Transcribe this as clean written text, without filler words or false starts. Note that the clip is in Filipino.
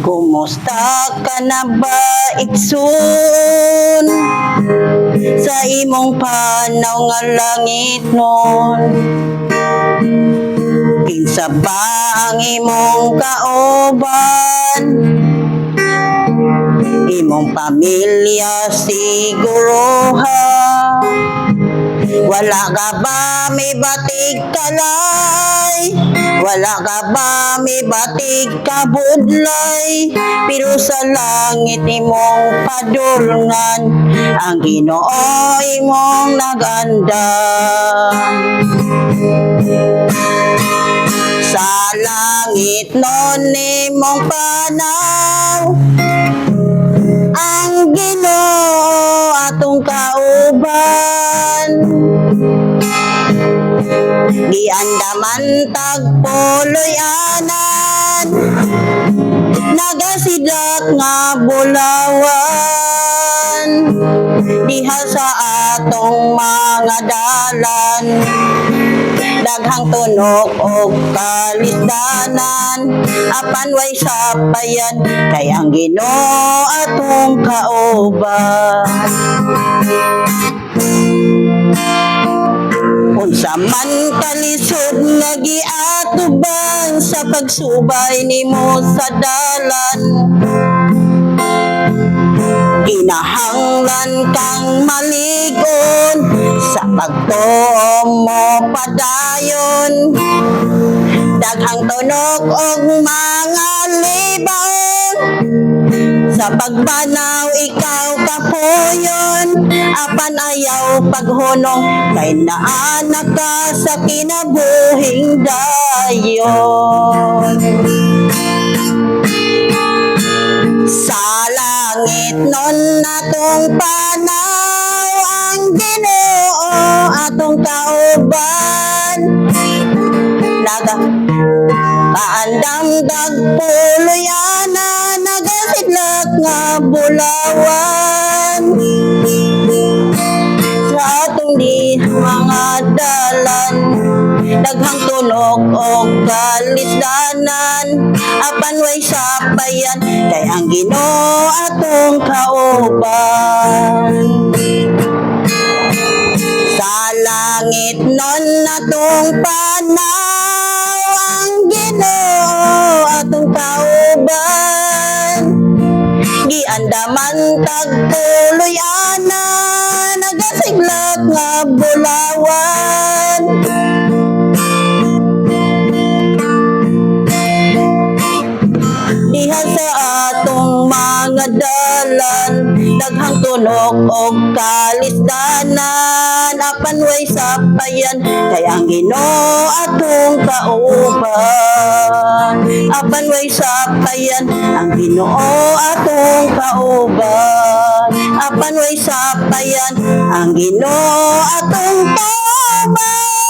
Kumusta ka na ba, Iksun? Sa imong panaw nga langit nun, kinsa ba ang imong kauban? Imong pamilya siguro ha? Wala ka ba may batig kalay? Wala ka ba may batig kabudlay? Pero sa langit imong padulngan, ang Ginoo imong nagandam. Sa langit nun imong panaw, ang Ginoo atong kauban. Giandaman tagpuloy anan, nagasidlak nga bulawan. Diha sa atong mga dalan, daghang tunok o kalisdanan. Apan way sapayan, kay ang Ginoo atong kauban. Unsa man kalisod nga giatuban sa pagsubay nimo sa dalan, kinahanglan kang maligon sa pagtuo mo padayon. Daghang tunog og mga libaon, sa pagbanaw ikaw kapuyon. Apan ayaw paghunong, kay naanak ka sa kinabuhing dayon. Sa langit nun atong panaw, ang Ginoo atong kauban. Kaandam dagpuloy ana, nagasidlak nga bulawan. Sa atong di mga dalan, daghang tunog o kalisdanan. Apan way sapayan, kay ang Ginoo atong kauban. Sa langit nun atong panaw, ang Ginoo atong kauban. Giandaman tagpuloy ana, nagasiglat nga bulawan. Diha sa atong mga dalan, daghang tunog o kalisdanan. Apan way sapayan, kay ang Ginoo atong kauban. Apan way sapayan, ang Ginoo atong kauban. Apan way sapayan, ang Ginoo atong kauban.